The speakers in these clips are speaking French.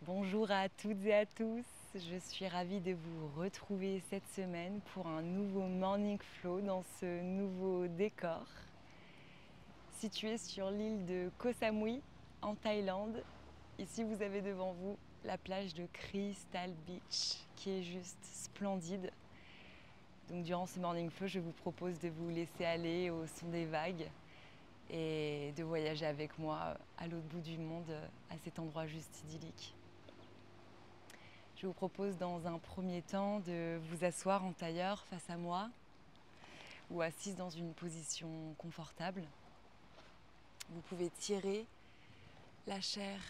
Bonjour à toutes et à tous, je suis ravie de vous retrouver cette semaine pour un nouveau Morning Flow dans ce nouveau décor. Situé sur l'île de Koh Samui en Thaïlande, ici vous avez devant vous la plage de Crystal Beach qui est juste splendide. Donc durant ce Morning Flow, je vous propose de vous laisser aller au son des vagues et de voyager avec moi à l'autre bout du monde, à cet endroit juste idyllique. Je vous propose dans un premier temps de vous asseoir en tailleur face à moi ou assise dans une position confortable. Vous pouvez tirer la chair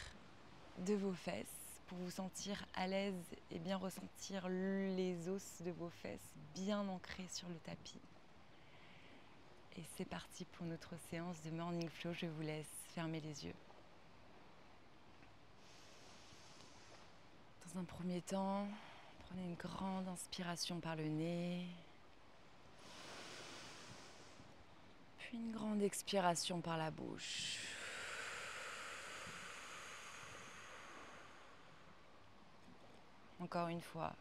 de vos fesses pour vous sentir à l'aise et bien ressentir les os de vos fesses bien ancrés sur le tapis. Et c'est parti pour notre séance de Morning Flow. Je vous laisse fermer les yeux. Dans un premier temps, prenez une grande inspiration par le nez. Puis une grande expiration par la bouche. Encore une fois,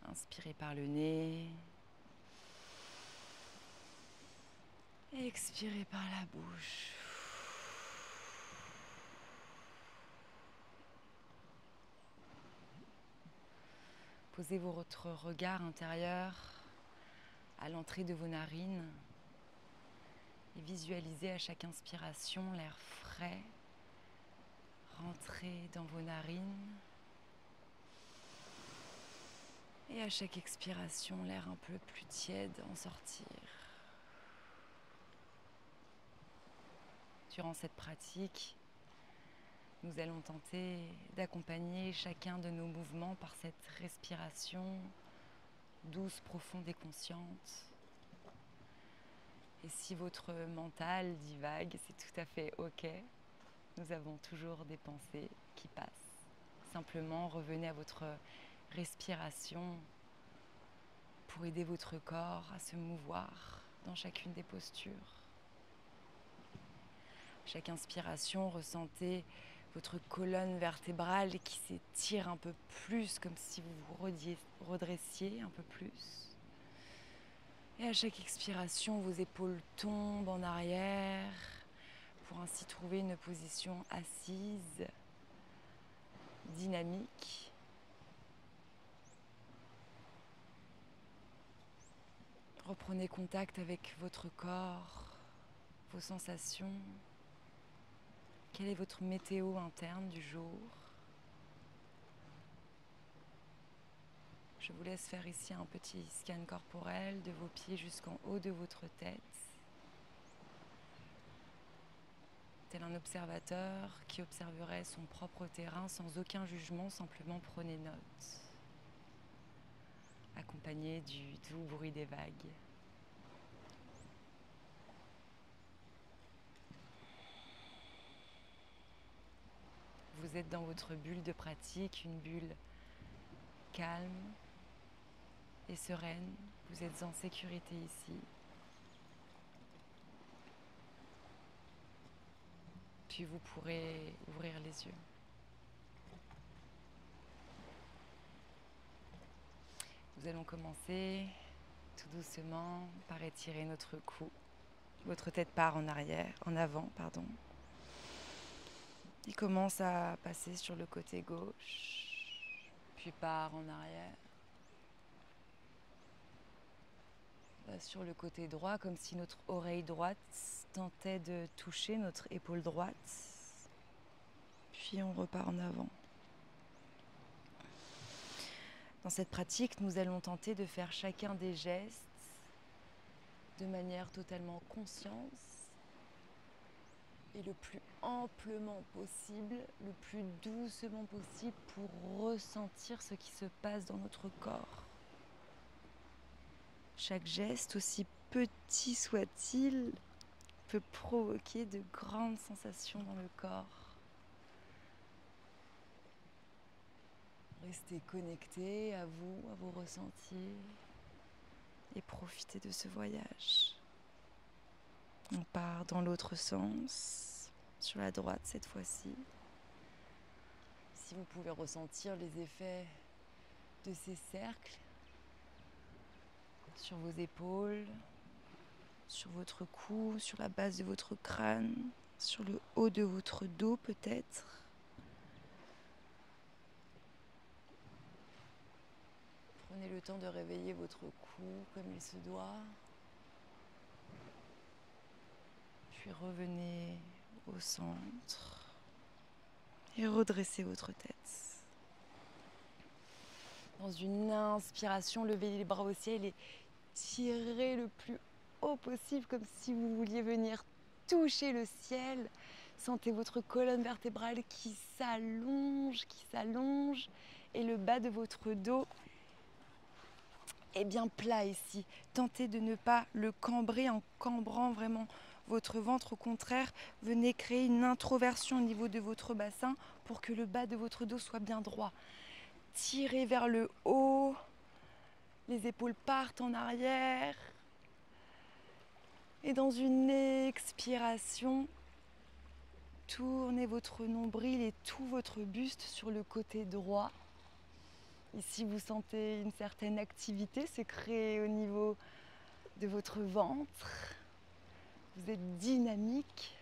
inspirez par le nez. Et expirez par la bouche. Posez votre regard intérieur à l'entrée de vos narines et visualisez à chaque inspiration l'air frais rentrer dans vos narines et à chaque expiration l'air un peu plus tiède en sortir. Durant cette pratique, nous allons tenter d'accompagner chacun de nos mouvements par cette respiration douce, profonde et consciente. Et si votre mental divague, c'est tout à fait OK. Nous avons toujours des pensées qui passent. Simplement, revenez à votre respiration pour aider votre corps à se mouvoir dans chacune des postures. Chaque inspiration, ressentez votre colonne vertébrale qui s'étire un peu plus, comme si vous vous redressiez un peu plus. Et à chaque expiration, vos épaules tombent en arrière pour ainsi trouver une position assise, dynamique. Reprenez contact avec votre corps, vos sensations. Quelle est votre météo interne du jour ? Je vous laisse faire ici un petit scan corporel de vos pieds jusqu'en haut de votre tête. Tel un observateur qui observerait son propre terrain sans aucun jugement, simplement prenez note, accompagné du doux bruit des vagues. Vous êtes dans votre bulle de pratique, une bulle calme et sereine. Vous êtes en sécurité ici. Puis vous pourrez ouvrir les yeux. Nous allons commencer tout doucement par étirer notre cou. Votre tête part en arrière, en avant, pardon. Il commence à passer sur le côté gauche, puis part en arrière. Sur le côté droit, comme si notre oreille droite tentait de toucher notre épaule droite. Puis on repart en avant. Dans cette pratique, nous allons tenter de faire chacun des gestes de manière totalement consciente et le plus amplement possible, le plus doucement possible pour ressentir ce qui se passe dans notre corps. Chaque geste, aussi petit soit-il, peut provoquer de grandes sensations dans le corps. Restez connectés à vous, à vos ressentis et profitez de ce voyage. On part dans l'autre sens, sur la droite cette fois-ci. Ici, vous pouvez ressentir les effets de ces cercles sur vos épaules, sur votre cou, sur la base de votre crâne, sur le haut de votre dos peut-être. Prenez le temps de réveiller votre cou comme il se doit. Puis revenez au centre et redressez votre tête. Dans une inspiration, levez les bras au ciel et tirez le plus haut possible comme si vous vouliez venir toucher le ciel. Sentez votre colonne vertébrale qui s'allonge et le bas de votre dos est bien plat ici. Tentez de ne pas le cambrer en cambrant vraiment votre ventre. Au contraire, venez créer une introversion au niveau de votre bassin pour que le bas de votre dos soit bien droit. Tirez vers le haut, les épaules partent en arrière. Et dans une expiration, tournez votre nombril et tout votre buste sur le côté droit. Ici, vous sentez une certaine activité se créer au niveau de votre ventre. Vous êtes dynamique.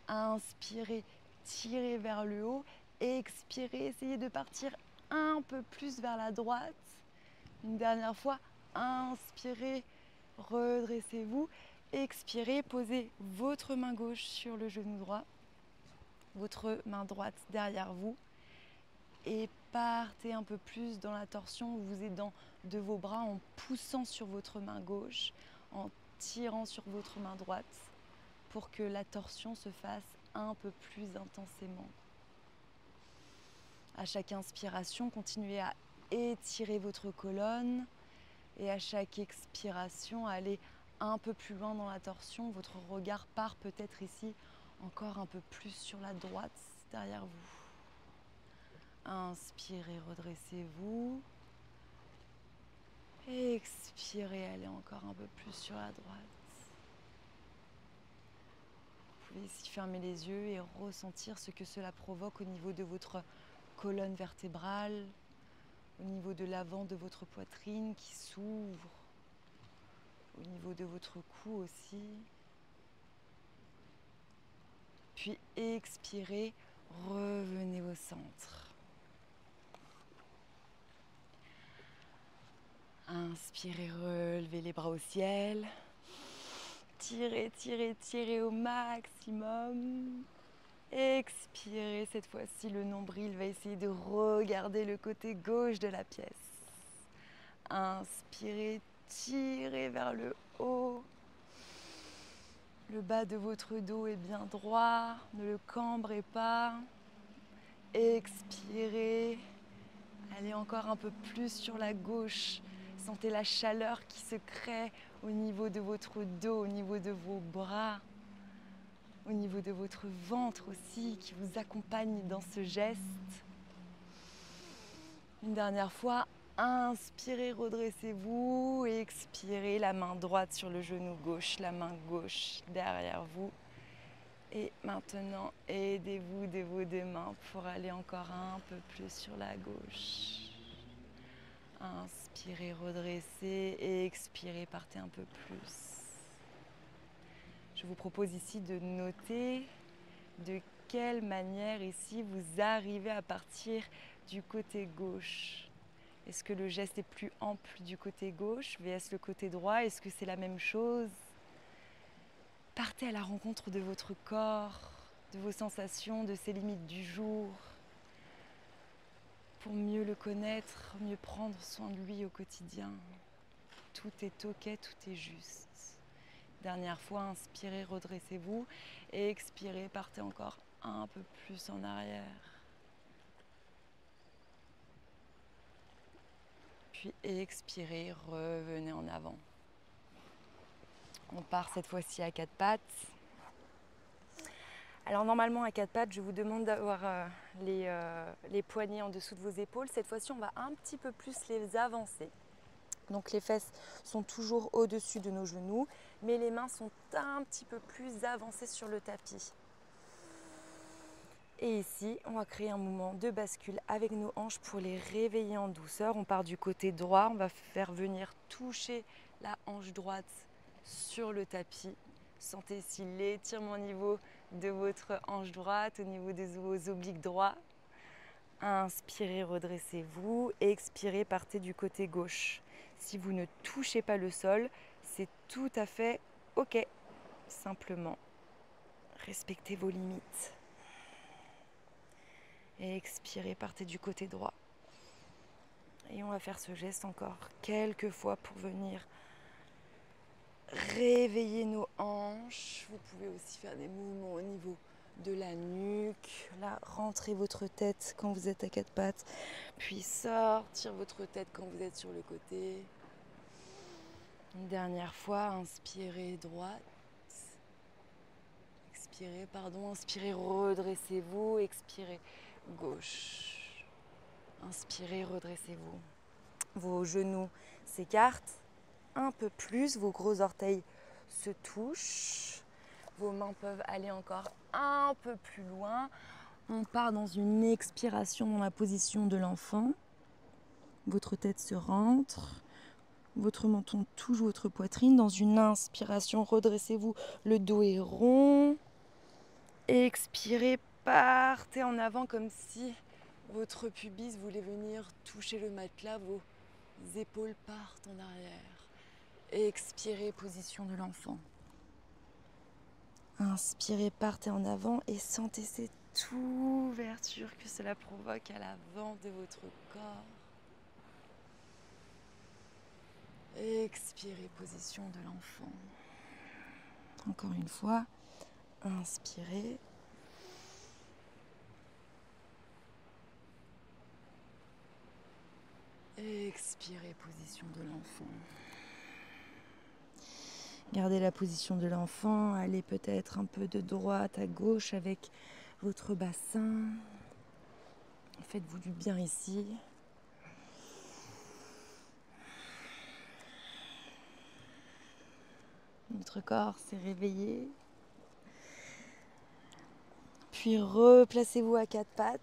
Inspirez, tirez vers le haut. Expirez, essayez de partir un peu plus vers la droite. Une dernière fois, inspirez, redressez-vous. Expirez, posez votre main gauche sur le genou droit, votre main droite derrière vous et partez un peu plus dans la torsion, vous aidant de vos bras en poussant sur votre main gauche, en tirant sur votre main droite pour que la torsion se fasse un peu plus intensément. À chaque inspiration, continuez à étirer votre colonne et à chaque expiration, allez un peu plus loin dans la torsion. Votre regard part peut-être ici encore un peu plus sur la droite derrière vous. Inspirez, redressez-vous. Expirez, allez encore un peu plus sur la droite. Vous pouvez ici fermer les yeux et ressentir ce que cela provoque au niveau de votre colonne vertébrale, au niveau de l'avant de votre poitrine qui s'ouvre, au niveau de votre cou aussi. Puis expirez, revenez au centre. Inspirez, relevez les bras au ciel. Tirez, tirez, tirez au maximum. Expirez, cette fois-ci le nombril va essayer de regarder le côté gauche de la pièce. Inspirez, tirez vers le haut. Le bas de votre dos est bien droit, ne le cambrez pas. Expirez, allez encore un peu plus sur la gauche. Sentez la chaleur qui se crée au niveau de votre dos, au niveau de vos bras, au niveau de votre ventre aussi, qui vous accompagne dans ce geste. Une dernière fois, inspirez, redressez-vous et expirez, la main droite sur le genou gauche, la main gauche derrière vous. Et maintenant, aidez-vous de vos deux mains pour aller encore un peu plus sur la gauche. Inspirez, redressez et expirez, partez un peu plus. Je vous propose ici de noter de quelle manière ici vous arrivez à partir du côté gauche. Est-ce que le geste est plus ample du côté gauche vs le côté droit? Est-ce que c'est la même chose? Partez à la rencontre de votre corps, de vos sensations, de ses limites du jour, pour mieux le connaître, mieux prendre soin de lui au quotidien. Tout est ok, tout est juste. Dernière fois, inspirez, redressez-vous et expirez, partez encore un peu plus en arrière. Puis expirez, revenez en avant. On part cette fois-ci à quatre pattes. Alors normalement à quatre pattes, je vous demande d'avoir les poignets en dessous de vos épaules. Cette fois-ci, on va un petit peu plus les avancer. Donc les fesses sont toujours au-dessus de nos genoux, mais les mains sont un petit peu plus avancées sur le tapis. Et ici, on va créer un mouvement de bascule avec nos hanches pour les réveiller en douceur. On part du côté droit, on va faire venir toucher la hanche droite sur le tapis. Sentez ici l'étirement au niveau de votre hanche droite, au niveau de vos obliques droits. Inspirez, redressez-vous. Expirez, partez du côté gauche. Si vous ne touchez pas le sol, c'est tout à fait OK. Simplement, respectez vos limites. Et expirez, partez du côté droit. Et on va faire ce geste encore quelques fois pour venir réveiller nos hanches. Vous pouvez aussi faire des mouvements au niveau de la nuque. Là, rentrez votre tête quand vous êtes à quatre pattes. Puis sortir votre tête quand vous êtes sur le côté. Une dernière fois, inspirez droite. Expirez, inspirez, redressez-vous. Expirez, gauche. Inspirez, redressez-vous. Vos genoux s'écartent un peu plus, vos gros orteils se touchent. Vos mains peuvent aller encore un peu plus loin. On part dans une expiration dans la position de l'enfant. Votre tête se rentre. Votre menton touche votre poitrine. Dans une inspiration, redressez-vous. Le dos est rond. Expirez, partez en avant comme si votre pubis voulait venir toucher le matelas. Vos épaules partent en arrière. Expirez, position de l'enfant. Inspirez, partez en avant et sentez cette ouverture que cela provoque à l'avant de votre corps. Expirez, position de l'enfant. Encore une fois, inspirez. Expirez, position de l'enfant. Gardez la position de l'enfant, allez peut-être un peu de droite à gauche avec votre bassin. Faites-vous du bien ici. Notre corps s'est réveillé. Puis replacez-vous à quatre pattes.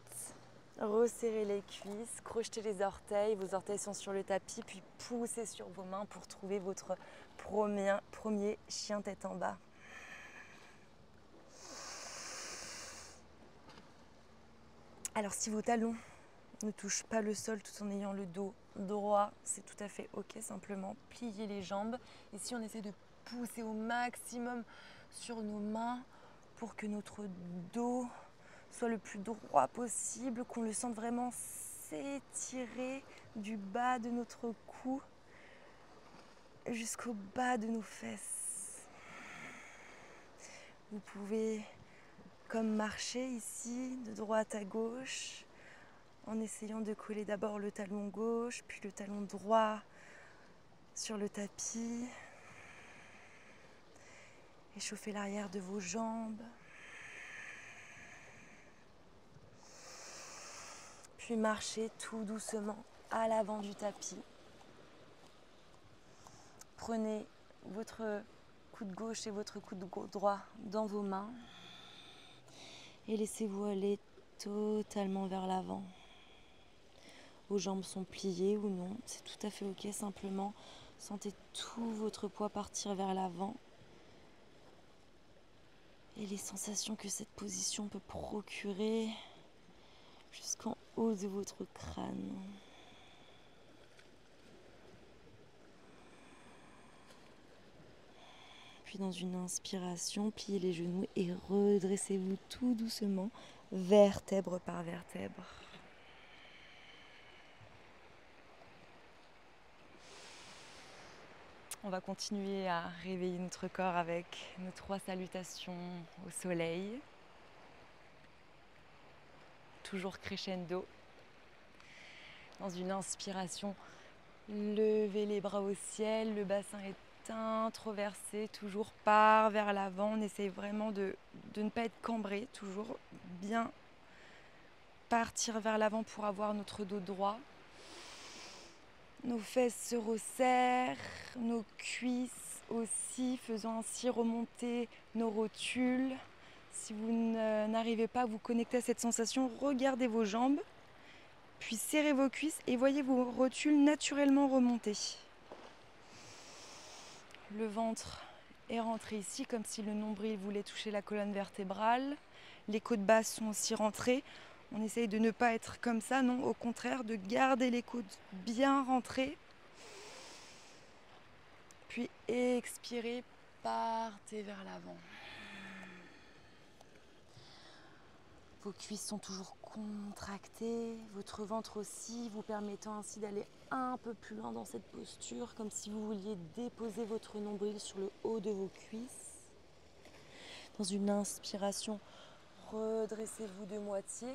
Resserrez les cuisses, crochetez les orteils. Vos orteils sont sur le tapis. Puis poussez sur vos mains pour trouver votre premier chien tête en bas. Alors si vos talons ne touchent pas le sol tout en ayant le dos droit, c'est tout à fait OK. Simplement pliez les jambes. Ici, on essaie de pousser au maximum sur nos mains pour que notre dos soit le plus droit possible, qu'on le sente vraiment s'étirer du bas de notre cou jusqu'au bas de nos fesses. Vous pouvez comme marcher ici de droite à gauche en essayant de coller d'abord le talon gauche puis le talon droit sur le tapis. Échauffez l'arrière de vos jambes. Puis marchez tout doucement à l'avant du tapis. Prenez votre coude gauche et votre coude droit dans vos mains et laissez-vous aller totalement vers l'avant. Vos jambes sont pliées ou non, c'est tout à fait OK. Simplement, sentez tout votre poids partir vers l'avant et les sensations que cette position peut procurer jusqu'en haut de votre crâne. Puis dans une inspiration, pliez les genoux et redressez-vous tout doucement, vertèbre par vertèbre. On va continuer à réveiller notre corps avec nos 3 salutations au soleil. Toujours crescendo. Dans une inspiration, levez les bras au ciel, le bassin est introversé, toujours part vers l'avant. On essaye vraiment de ne pas être cambré, toujours bien partir vers l'avant pour avoir notre dos droit. Nos fesses se resserrent, nos cuisses aussi, faisant ainsi remonter nos rotules. Si vous n'arrivez pas à vous connecter à cette sensation, regardez vos jambes, puis serrez vos cuisses et voyez vos rotules naturellement remonter. Le ventre est rentré ici comme si le nombril voulait toucher la colonne vertébrale. Les côtes basses sont aussi rentrées. On essaye de ne pas être comme ça, non, au contraire, de garder les côtes bien rentrées. Puis expirez, partez vers l'avant. Vos cuisses sont toujours contractées, votre ventre aussi, vous permettant ainsi d'aller un peu plus loin dans cette posture, comme si vous vouliez déposer votre nombril sur le haut de vos cuisses. Dans une inspiration, redressez-vous de moitié.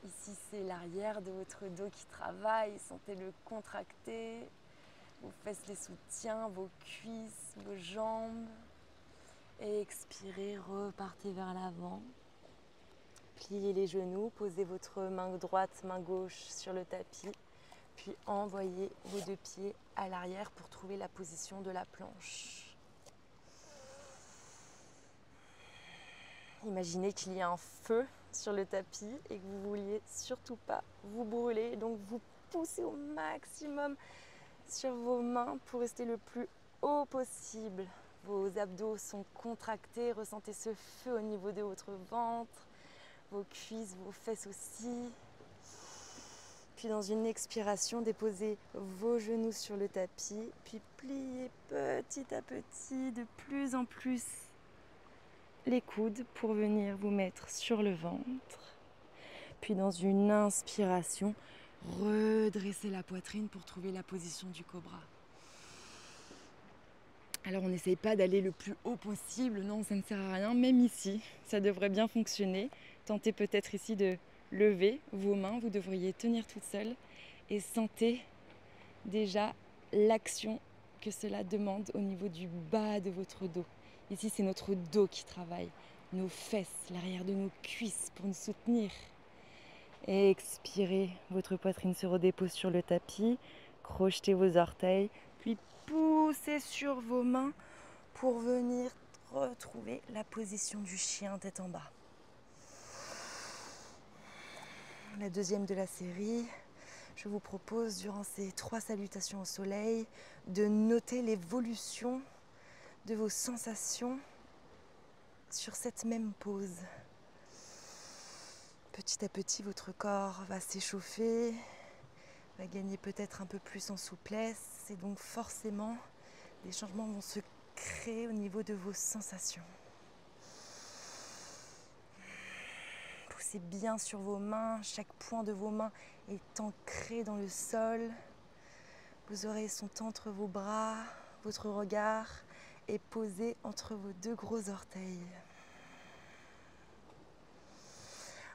Ici, c'est l'arrière de votre dos qui travaille, sentez-le contracter. Vos fesses les soutiennent, vos cuisses, vos jambes. Et expirez, repartez vers l'avant. Pliez les genoux, posez votre main droite, main gauche sur le tapis, puis envoyez vos deux pieds à l'arrière pour trouver la position de la planche. Imaginez qu'il y a un feu sur le tapis et que vous ne vouliez surtout pas vous brûler, donc vous poussez au maximum sur vos mains pour rester le plus haut possible. Vos abdos sont contractés, ressentez ce feu au niveau de votre ventre. Vos cuisses, vos fesses aussi. Puis dans une expiration, déposez vos genoux sur le tapis, puis pliez petit à petit, de plus en plus les coudes pour venir vous mettre sur le ventre. Puis dans une inspiration, redressez la poitrine pour trouver la position du cobra. Alors on n'essaye pas d'aller le plus haut possible, non, ça ne sert à rien, même ici, ça devrait bien fonctionner. Tentez peut-être ici de lever vos mains, vous devriez tenir toute seule et sentez déjà l'action que cela demande au niveau du bas de votre dos. Ici, c'est notre dos qui travaille, nos fesses, l'arrière de nos cuisses pour nous soutenir. Expirez, votre poitrine se redépose sur le tapis, crochetez vos orteils, puis poussez sur vos mains pour venir retrouver la position du chien tête en bas. La deuxième de la série, je vous propose durant ces 3 salutations au soleil de noter l'évolution de vos sensations sur cette même pause. Petit à petit, votre corps va s'échauffer, va gagner peut-être un peu plus en souplesse et donc forcément, des changements vont se créer au niveau de vos sensations. Poussez bien sur vos mains, chaque point de vos mains est ancré dans le sol. Vos oreilles sont entre vos bras, votre regard est posé entre vos 2 gros orteils.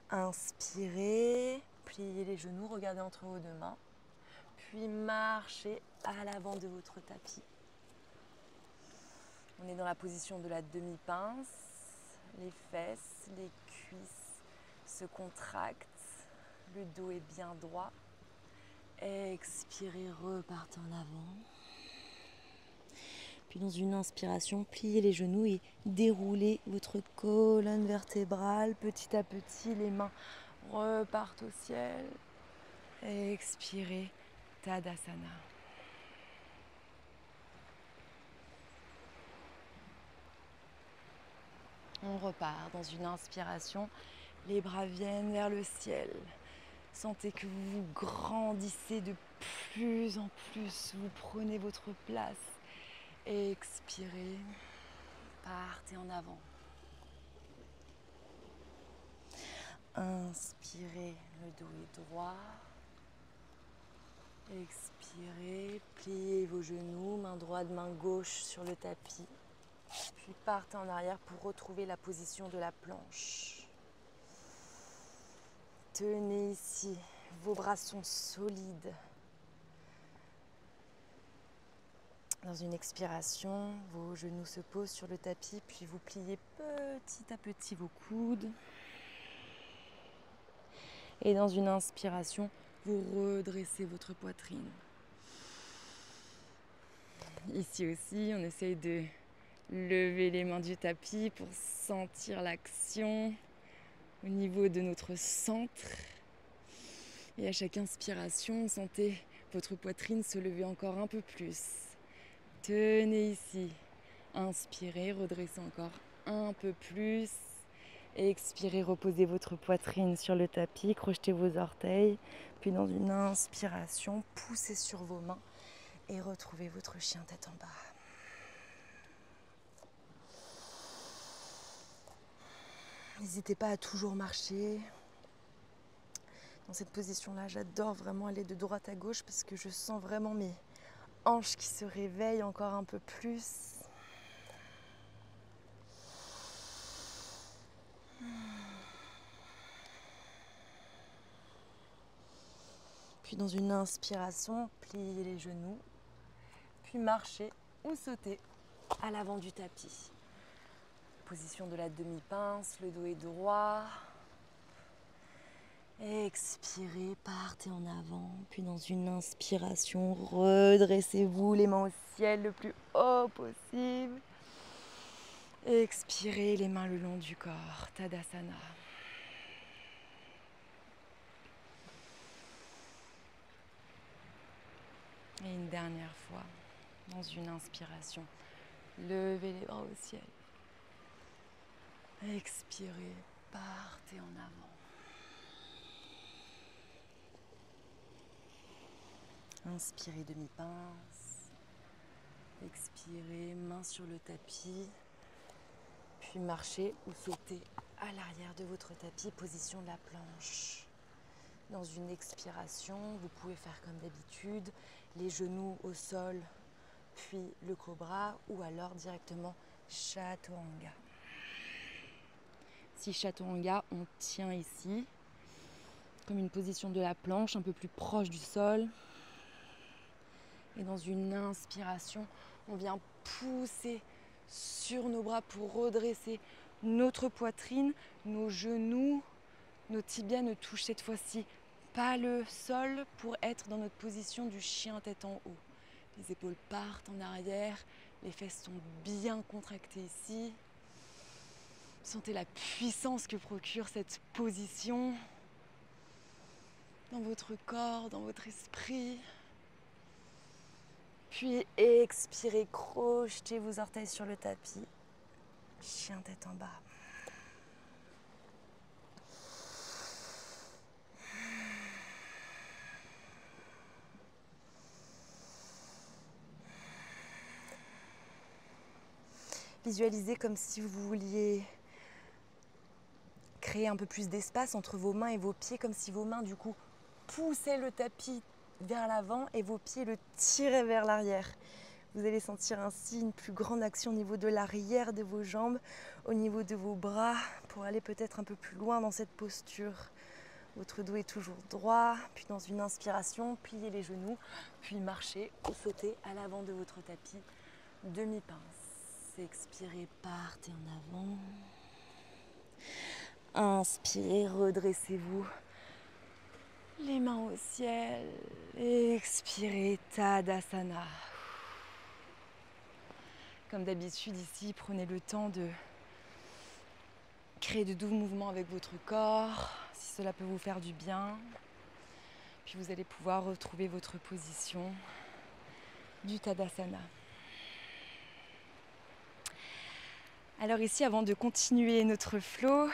Inspirez, pliez les genoux, regardez entre vos 2 mains, puis marchez à l'avant de votre tapis. On est dans la position de la demi-pince, les fesses, les cuisses se contractent, le dos est bien droit. Expirez, repartez en avant. Puis dans une inspiration, pliez les genoux et déroulez votre colonne vertébrale. Petit à petit, les mains repartent au ciel. Expirez, Tadasana. On repart dans une inspiration. Les bras viennent vers le ciel. Sentez que vous vous grandissez de plus en plus. Vous prenez votre place. Expirez. Partez en avant. Inspirez, le dos est droit. Expirez, pliez vos genoux, main droite, main gauche sur le tapis. Puis partez en arrière pour retrouver la position de la planche. Tenez ici, vos bras sont solides. Dans une expiration, vos genoux se posent sur le tapis, puis vous pliez petit à petit vos coudes. Et dans une inspiration, vous redressez votre poitrine. Ici aussi, on essaye de Levez les mains du tapis pour sentir l'action au niveau de notre centre. Et à chaque inspiration, sentez votre poitrine se lever encore un peu plus. Tenez ici. Inspirez, redressez encore un peu plus. Expirez, reposez votre poitrine sur le tapis, crochetez vos orteils. Puis dans une inspiration, poussez sur vos mains et retrouvez votre chien tête en bas. N'hésitez pas à toujours marcher. Dans cette position-là, j'adore vraiment aller de droite à gauche parce que je sens vraiment mes hanches qui se réveillent encore un peu plus. Puis dans une inspiration, pliez les genoux, puis marchez ou sautez à l'avant du tapis. Position de la demi-pince, le dos est droit. Expirez, partez en avant, puis dans une inspiration, redressez-vous, les mains au ciel le plus haut possible. Expirez, les mains le long du corps, Tadasana. Et une dernière fois, dans une inspiration, levez les bras au ciel. Expirez, partez en avant. Inspirez demi-pince. Expirez, main sur le tapis. Puis marchez ou sautez à l'arrière de votre tapis, position de la planche. Dans une expiration, vous pouvez faire comme d'habitude, les genoux au sol, puis le cobra, ou alors directement Chaturanga. Si Chaturanga, on tient ici, comme une position de la planche, un peu plus proche du sol. Et dans une inspiration, on vient pousser sur nos bras pour redresser notre poitrine, nos genoux, nos tibias ne touchent cette fois-ci pas le sol pour être dans notre position du chien tête en haut. Les épaules partent en arrière, les fesses sont bien contractées ici. Sentez la puissance que procure cette position dans votre corps, dans votre esprit. Puis expirez, crochetez vos orteils sur le tapis. Chien tête en bas. Visualisez comme si vous vouliez créer un peu plus d'espace entre vos mains et vos pieds, comme si vos mains du coup poussaient le tapis vers l'avant et vos pieds le tiraient vers l'arrière. Vous allez sentir ainsi une plus grande action au niveau de l'arrière de vos jambes, au niveau de vos bras, pour aller peut-être un peu plus loin dans cette posture. Votre dos est toujours droit, puis dans une inspiration, pliez les genoux, puis marchez ou sautez à l'avant de votre tapis, demi-pince. Expirez, partez en avant. Inspirez, redressez-vous. Les mains au ciel. Expirez, Tadasana. Comme d'habitude ici, prenez le temps de créer de doux mouvements avec votre corps, si cela peut vous faire du bien. Puis vous allez pouvoir retrouver votre position du Tadasana. Alors ici, avant de continuer notre flow,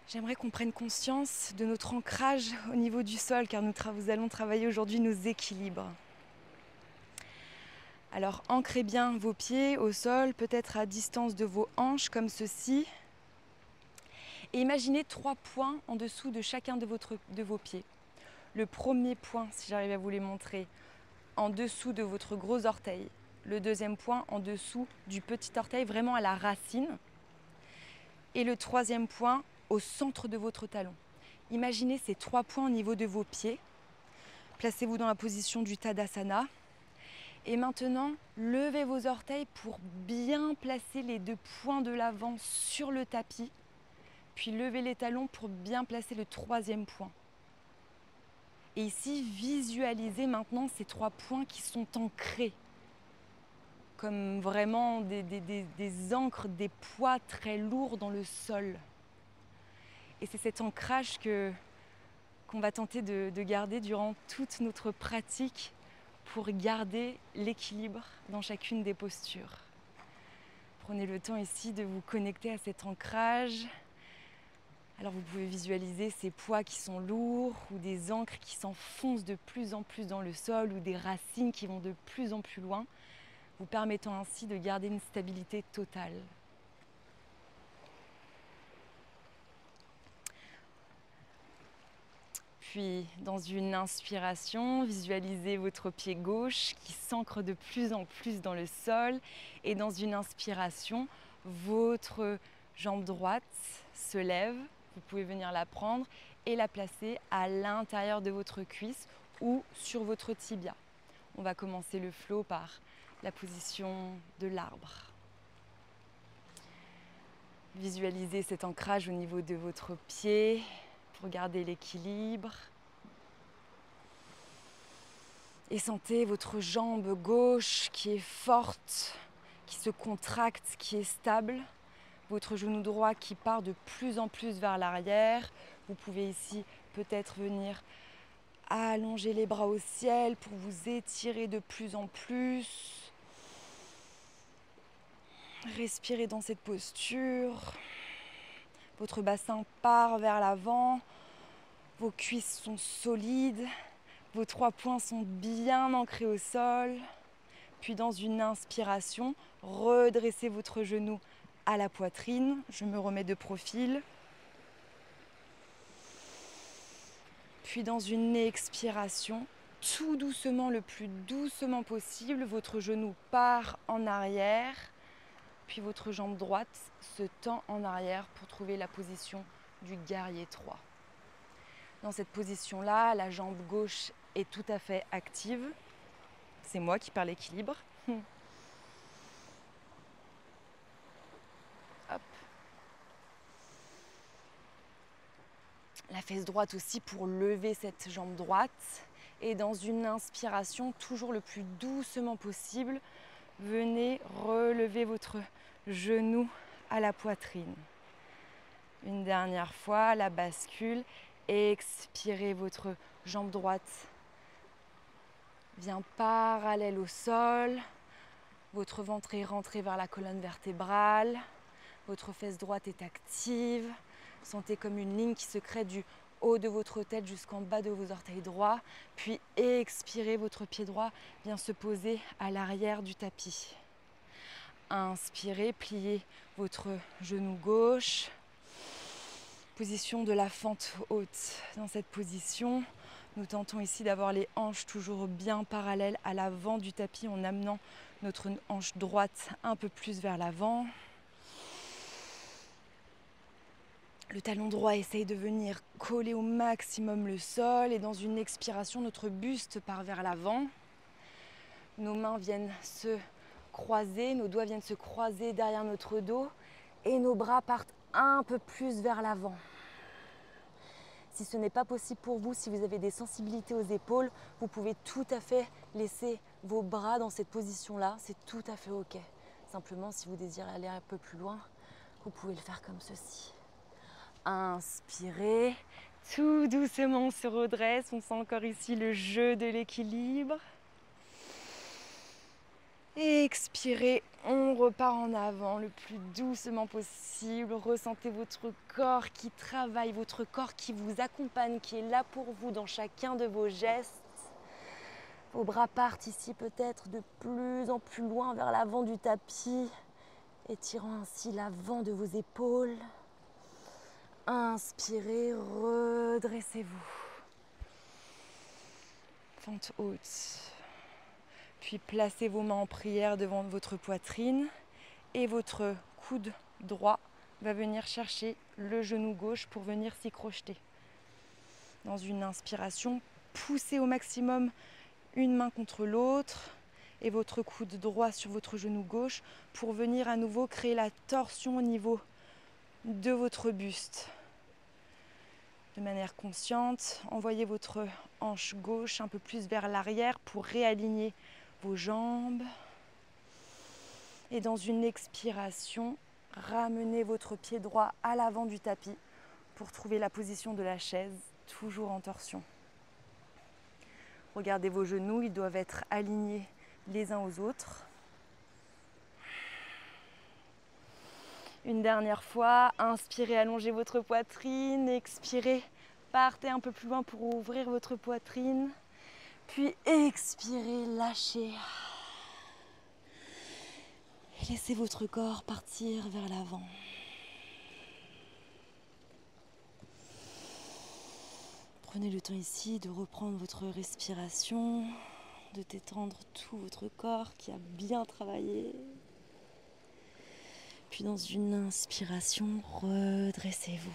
j'aimerais qu'on prenne conscience de notre ancrage au niveau du sol, car nous allons travailler aujourd'hui nos équilibres. Alors ancrez bien vos pieds au sol, peut-être à distance de vos hanches, comme ceci. Et imaginez 3 points en dessous de chacun de vos pieds. Le premier point, si j'arrive à vous les montrer, en dessous de votre gros orteil. Le deuxième point en dessous du petit orteil, vraiment à la racine. Et le troisième point au centre de votre talon. Imaginez ces 3 points au niveau de vos pieds. Placez-vous dans la position du Tadasana. Et maintenant, levez vos orteils pour bien placer les 2 points de l'avant sur le tapis. Puis levez les talons pour bien placer le 3e point. Et ici, visualisez maintenant ces 3 points qui sont ancrés. comme vraiment des ancres, des poids très lourds dans le sol. Et c'est cet ancrage qu'on va tenter de garder durant toute notre pratique pour garder l'équilibre dans chacune des postures. Prenez le temps ici de vous connecter à cet ancrage. Alors vous pouvez visualiser ces poids qui sont lourds ou des ancres qui s'enfoncent de plus en plus dans le sol ou des racines qui vont de plus en plus loin, vous permettant ainsi de garder une stabilité totale. Puis, dans une inspiration, visualisez votre pied gauche qui s'ancre de plus en plus dans le sol. Et dans une inspiration, votre jambe droite se lève. Vous pouvez venir la prendre et la placer à l'intérieur de votre cuisse ou sur votre tibia. On va commencer le flow par la position de l'arbre. Visualisez cet ancrage au niveau de votre pied pour garder l'équilibre. Et sentez votre jambe gauche qui est forte, qui se contracte, qui est stable. Votre genou droit qui part de plus en plus vers l'arrière. Vous pouvez ici peut-être venir allonger les bras au ciel pour vous étirer de plus en plus. Respirez dans cette posture. Votre bassin part vers l'avant. Vos cuisses sont solides. Vos 3 points sont bien ancrés au sol. Puis dans une inspiration, redressez votre genou à la poitrine. Je me remets de profil. Puis dans une expiration, tout doucement, le plus doucement possible, votre genou part en arrière. Puis votre jambe droite se tend en arrière pour trouver la position du guerrier 3. Dans cette position-là, la jambe gauche est tout à fait active. C'est moi qui perds l'équilibre. Hop. La fesse droite aussi pour lever cette jambe droite. Et dans une inspiration, toujours le plus doucement possible, venez relever votre genou à la poitrine. Une dernière fois, la bascule. Expirez, votre jambe droite vient parallèle au sol. Votre ventre est rentré vers la colonne vertébrale. Votre fesse droite est active. Sentez comme une ligne qui se crée du haut de votre tête jusqu'en bas de vos orteils droits. Puis expirez, votre pied droit vient se poser à l'arrière du tapis. Inspirez, pliez votre genou gauche. Position de la fente haute. Dans cette position, nous tentons ici d'avoir les hanches toujours bien parallèles à l'avant du tapis en amenant notre hanche droite un peu plus vers l'avant. Le talon droit essaye de venir coller au maximum le sol et dans une expiration, notre buste part vers l'avant. Nos mains viennent se croiser, nos doigts viennent se croiser derrière notre dos et nos bras partent un peu plus vers l'avant. Si ce n'est pas possible pour vous, si vous avez des sensibilités aux épaules, vous pouvez tout à fait laisser vos bras dans cette position-là. C'est tout à fait OK. Simplement, si vous désirez aller un peu plus loin, vous pouvez le faire comme ceci. Inspirez, tout doucement on se redresse. On sent encore ici le jeu de l'équilibre. Expirez, on repart en avant le plus doucement possible. Ressentez votre corps qui travaille, votre corps qui vous accompagne, qui est là pour vous dans chacun de vos gestes. Vos bras partent ici peut-être de plus en plus loin vers l'avant du tapis, étirant ainsi l'avant de vos épaules. Inspirez, redressez-vous. Fente haute. Puis placez vos mains en prière devant votre poitrine et votre coude droit va venir chercher le genou gauche pour venir s'y crocheter. Dans une inspiration, poussez au maximum une main contre l'autre et votre coude droit sur votre genou gauche pour venir à nouveau créer la torsion au niveau de votre buste. De manière consciente, envoyez votre hanche gauche un peu plus vers l'arrière pour réaligner vos jambes. Et dans une expiration, ramenez votre pied droit à l'avant du tapis pour trouver la position de la chaise, toujours en torsion. Regardez vos genoux, ils doivent être alignés les uns aux autres. Une dernière fois, inspirez, allongez votre poitrine, expirez, partez un peu plus loin pour ouvrir votre poitrine, puis expirez, lâchez. Laissez votre corps partir vers l'avant. Prenez le temps ici de reprendre votre respiration, de détendre tout votre corps qui a bien travaillé. Puis dans une inspiration, redressez-vous.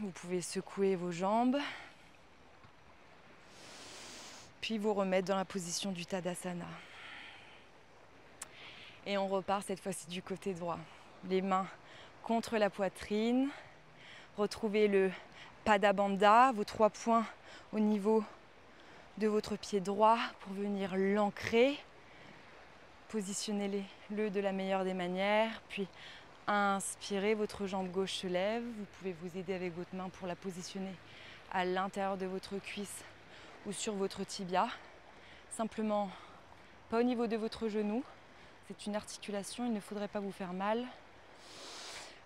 Vous pouvez secouer vos jambes, puis vous remettre dans la position du Tadasana. Et on repart cette fois-ci du côté droit. Les mains contre la poitrine. Retrouvez le Pada Bandha, vos 3 points au niveau de votre pied droit pour venir l'ancrer. Positionnez-le de la meilleure des manières. Puis inspirez, votre jambe gauche se lève. Vous pouvez vous aider avec votre main pour la positionner à l'intérieur de votre cuisse ou sur votre tibia. Simplement, pas au niveau de votre genou. C'est une articulation, il ne faudrait pas vous faire mal.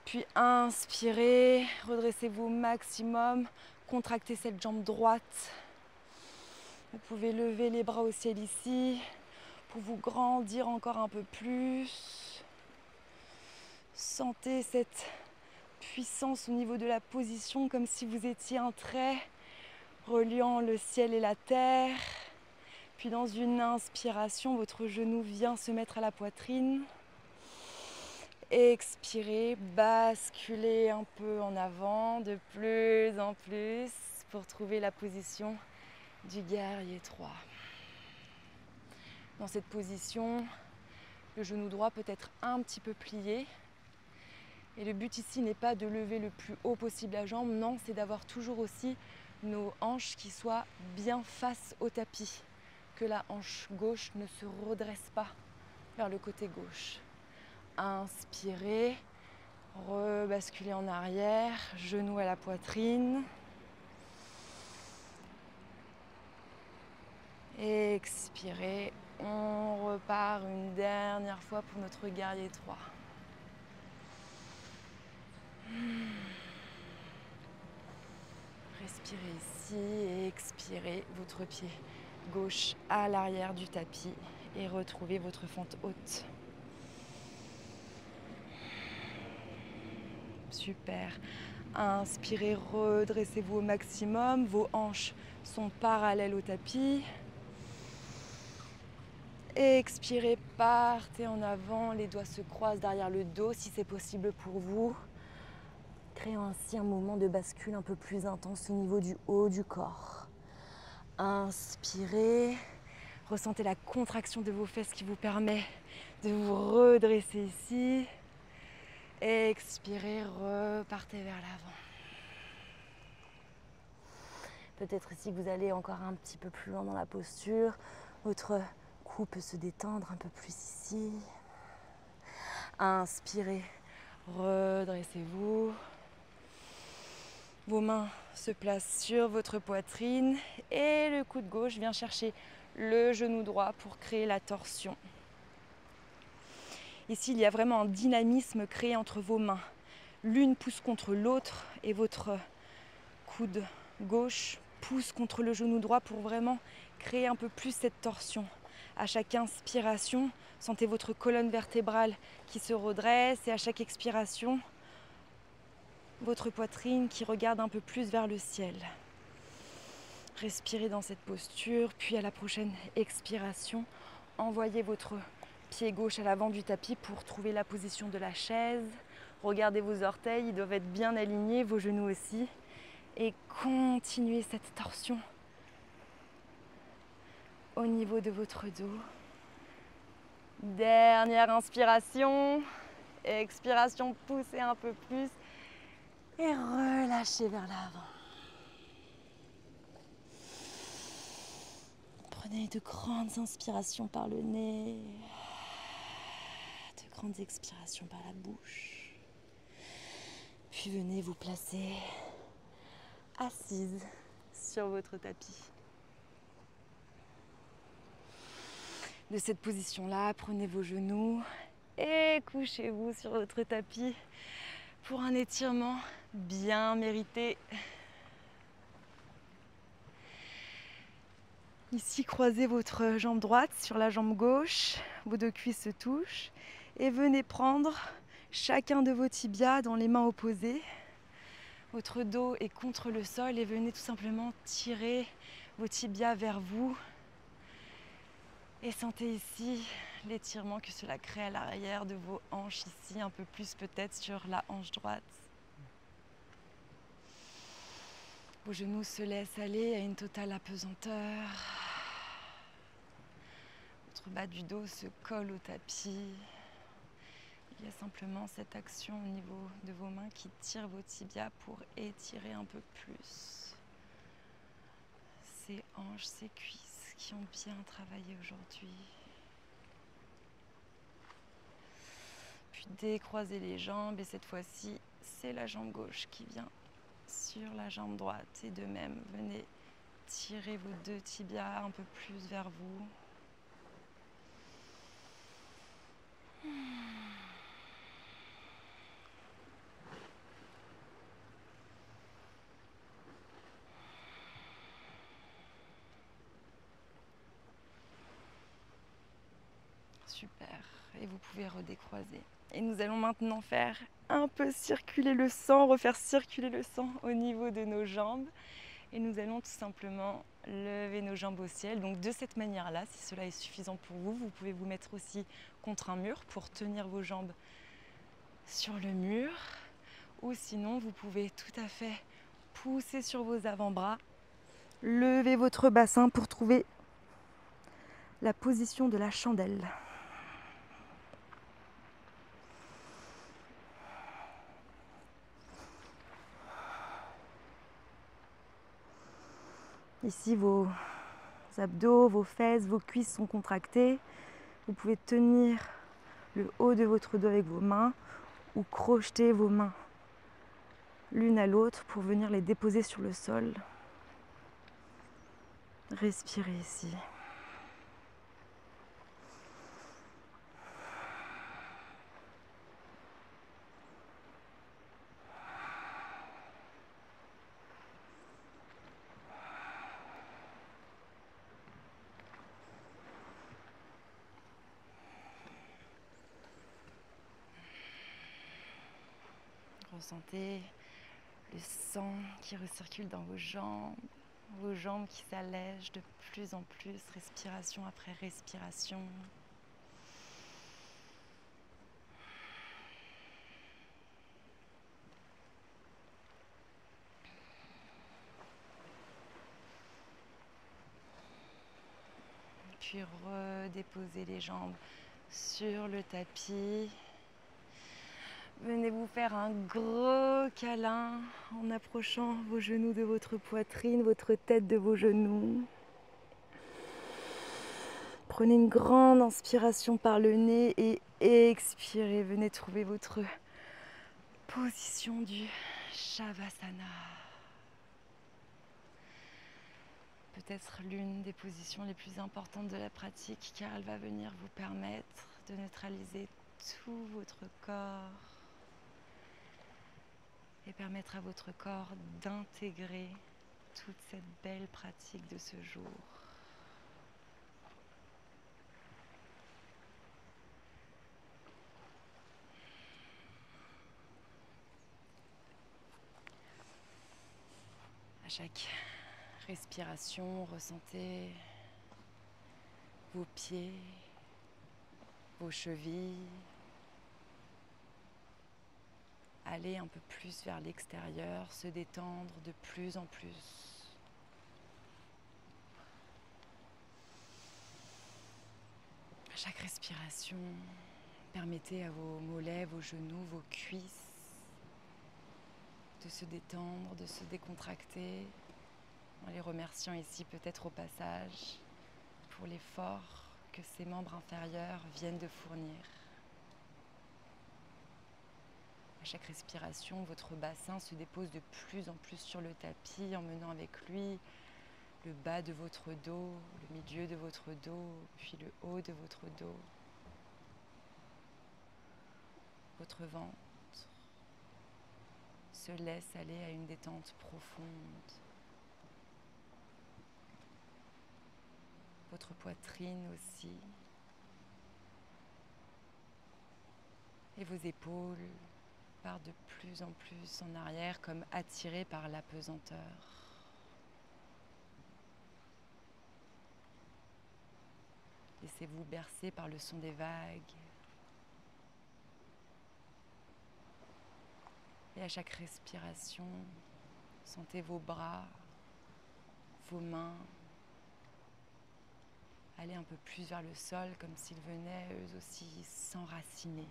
Puis inspirez, redressez-vous au maximum, contractez cette jambe droite. Vous pouvez lever les bras au ciel ici pour vous grandir encore un peu plus. Sentez cette puissance au niveau de la position comme si vous étiez un trait reliant le ciel et la terre. Puis dans une inspiration, votre genou vient se mettre à la poitrine. Expirez, basculez un peu en avant, de plus en plus, pour trouver la position du guerrier 3. Dans cette position, le genou droit peut être un petit peu plié. Et le but ici n'est pas de lever le plus haut possible la jambe, non, c'est d'avoir toujours aussi nos hanches qui soient bien face au tapis. Que la hanche gauche ne se redresse pas vers le côté gauche. Inspirez, rebasculez en arrière, genou à la poitrine. Expirez, on repart une dernière fois pour notre guerrier 3. Respirez ici et expirez votre pied gauche à l'arrière du tapis et retrouvez votre fente haute. Super. Inspirez, redressez-vous au maximum. Vos hanches sont parallèles au tapis. Expirez, partez en avant. Les doigts se croisent derrière le dos si c'est possible pour vous. Créant ainsi un mouvement de bascule un peu plus intense au niveau du haut du corps. Inspirez, ressentez la contraction de vos fesses qui vous permet de vous redresser ici. Expirez, repartez vers l'avant. Peut-être ici que vous allez encore un petit peu plus loin dans la posture. Votre cou peut se détendre un peu plus ici. Inspirez, redressez-vous. Vos mains se placent sur votre poitrine et le coude gauche vient chercher le genou droit pour créer la torsion. Ici, il y a vraiment un dynamisme créé entre vos mains. L'une pousse contre l'autre et votre coude gauche pousse contre le genou droit pour vraiment créer un peu plus cette torsion. À chaque inspiration, sentez votre colonne vertébrale qui se redresse et à chaque expiration, votre poitrine qui regarde un peu plus vers le ciel. Respirez dans cette posture, puis à la prochaine expiration, envoyez votre pied gauche à l'avant du tapis pour trouver la position de la chaise. Regardez vos orteils, ils doivent être bien alignés, vos genoux aussi. Et continuez cette torsion au niveau de votre dos. Dernière inspiration, expiration, poussez un peu plus et relâchez vers l'avant. Prenez de grandes inspirations par le nez, de grandes expirations par la bouche. Puis venez vous placer assise sur votre tapis. De cette position-là, prenez vos genoux et couchez-vous sur votre tapis pour un étirement bien mérité. Ici, croisez votre jambe droite sur la jambe gauche, vos deux cuisses se touchent et venez prendre chacun de vos tibias dans les mains opposées. Votre dos est contre le sol et venez tout simplement tirer vos tibias vers vous. Et sentez ici l'étirement que cela crée à l'arrière de vos hanches, ici un peu plus peut-être sur la hanche droite. Vos genoux se laissent aller à une totale apesanteur. Votre bas du dos se colle au tapis. Il y a simplement cette action au niveau de vos mains qui tire vos tibias pour étirer un peu plus ces hanches, ces cuisses qui ont bien travaillé aujourd'hui. Puis décroisez les jambes et cette fois-ci, c'est la jambe gauche qui vient sur la jambe droite. Et de même, venez tirer vos deux tibias un peu plus vers vous. Super. Et vous pouvez redécroiser. Et nous allons maintenant faire un peu circuler le sang, refaire circuler le sang au niveau de nos jambes. Et nous allons tout simplement lever nos jambes au ciel. Donc de cette manière-là, si cela est suffisant pour vous, vous pouvez vous mettre aussi contre un mur pour tenir vos jambes sur le mur. Ou sinon, vous pouvez tout à fait pousser sur vos avant-bras, lever votre bassin pour trouver la position de la chandelle. Ici, vos abdos, vos fesses, vos cuisses sont contractées. Vous pouvez tenir le haut de votre dos avec vos mains ou crocheter vos mains l'une à l'autre pour venir les déposer sur le sol. Respirez ici. Ressentez le sang qui recircule dans vos jambes qui s'allègent de plus en plus, respiration après respiration. Puis redéposez les jambes sur le tapis. Venez vous faire un gros câlin en approchant vos genoux de votre poitrine, votre tête de vos genoux. Prenez une grande inspiration par le nez et expirez. Venez trouver votre position du Shavasana. Peut-être l'une des positions les plus importantes de la pratique car elle va venir vous permettre de neutraliser tout votre corps et permettre à votre corps d'intégrer toute cette belle pratique de ce jour. À chaque respiration, ressentez vos pieds, vos chevilles, aller un peu plus vers l'extérieur, se détendre de plus en plus. À chaque respiration, permettez à vos mollets, vos genoux, vos cuisses de se détendre, de se décontracter, en les remerciant ici peut-être au passage pour l'effort que ces membres inférieurs viennent de fournir. À chaque respiration, votre bassin se dépose de plus en plus sur le tapis, emmenant avec lui le bas de votre dos, le milieu de votre dos, puis le haut de votre dos, votre ventre se laisse aller à une détente profonde. Votre poitrine aussi. Et vos épaules partent de plus en plus en arrière comme attirées par la pesanteur. Laissez-vous bercer par le son des vagues. Et à chaque respiration, sentez vos bras, vos mains aller un peu plus vers le sol comme s'ils venaient eux aussi s'enraciner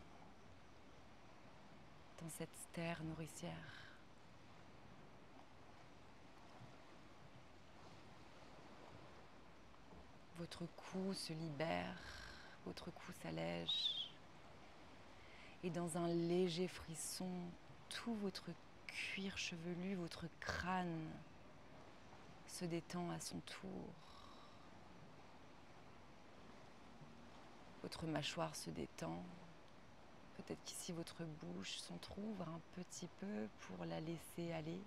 dans cette terre nourricière. Votre cou se libère, votre cou s'allège et dans un léger frisson, tout votre cuir chevelu, votre crâne se détend à son tour. Votre mâchoire se détend. Peut-être qu'ici votre bouche s'entrouvre un petit peu pour la laisser aller.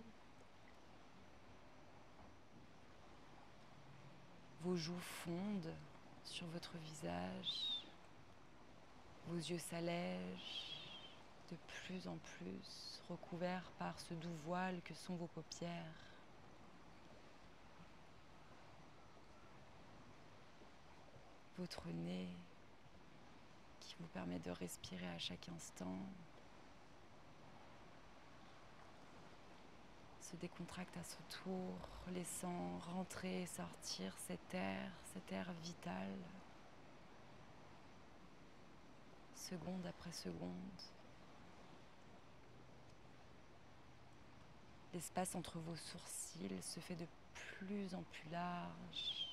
Vos joues fondent sur votre visage. Vos yeux s'allègent de plus en plus, recouverts par ce doux voile que sont vos paupières. Votre nez qui vous permet de respirer à chaque instant se décontracte à son tour, laissant rentrer et sortir cet air vital, seconde après seconde. L'espace entre vos sourcils se fait de plus en plus large,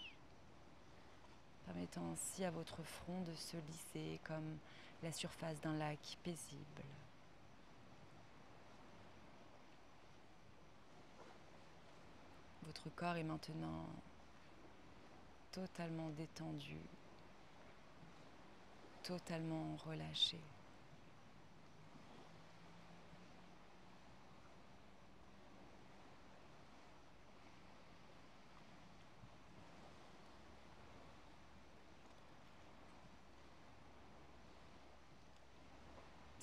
permettant ainsi à votre front de se lisser comme la surface d'un lac paisible. Votre corps est maintenant totalement détendu, totalement relâché.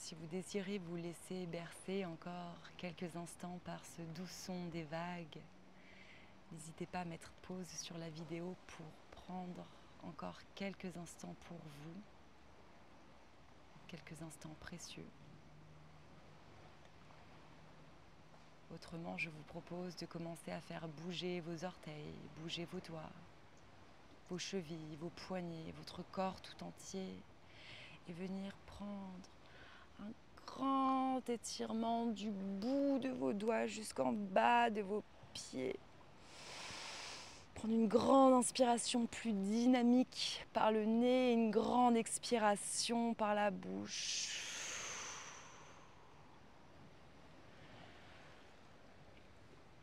Si vous désirez vous laisser bercer encore quelques instants par ce doux son des vagues, n'hésitez pas à mettre pause sur la vidéo pour prendre encore quelques instants pour vous, quelques instants précieux. Autrement, je vous propose de commencer à faire bouger vos orteils, bouger vos doigts, vos chevilles, vos poignets, votre corps tout entier et venir prendre un grand étirement du bout de vos doigts jusqu'en bas de vos pieds. Prendre une grande inspiration plus dynamique par le nez et une grande expiration par la bouche.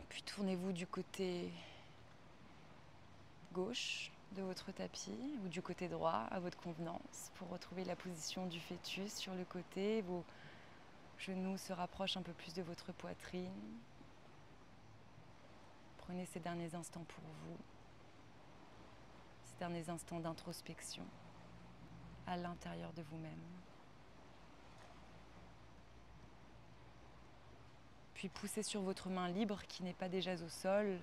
Puis tournez-vous du côté gauche de votre tapis ou du côté droit à votre convenance pour retrouver la position du fœtus sur le côté. Vos genoux se rapprochent un peu plus de votre poitrine. Prenez ces derniers instants pour vous, ces derniers instants d'introspection à l'intérieur de vous-même. Puis poussez sur votre main libre qui n'est pas déjà au sol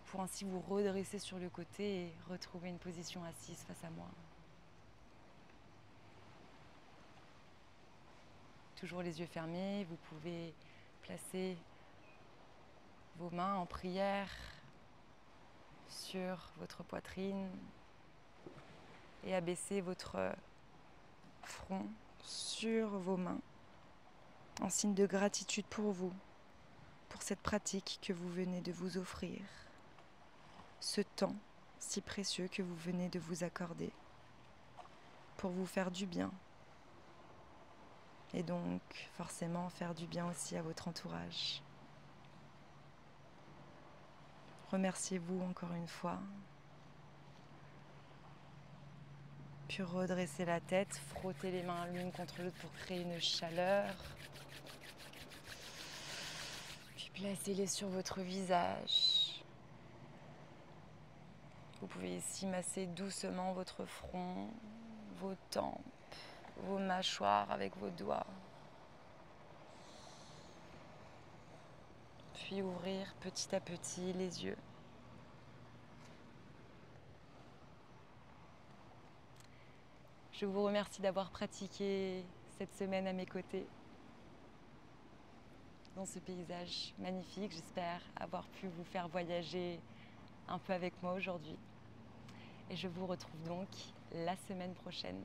pour ainsi vous redresser sur le côté et retrouver une position assise face à moi. Toujours les yeux fermés, vous pouvez placer vos mains en prière sur votre poitrine et abaisser votre front sur vos mains en signe de gratitude pour vous, pour cette pratique que vous venez de vous offrir, ce temps si précieux que vous venez de vous accorder pour vous faire du bien et donc forcément faire du bien aussi à votre entourage. Remerciez-vous encore une fois. Puis redressez la tête, frottez les mains l'une contre l'autre pour créer une chaleur. Puis placez-les sur votre visage. Vous pouvez ici masser doucement votre front, vos tempes, vos mâchoires avec vos doigts. Puis ouvrir petit à petit les yeux. Je vous remercie d'avoir pratiqué cette semaine à mes côtés dans ce paysage magnifique. J'espère avoir pu vous faire voyager un peu avec moi aujourd'hui. Et je vous retrouve donc la semaine prochaine.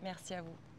Merci à vous.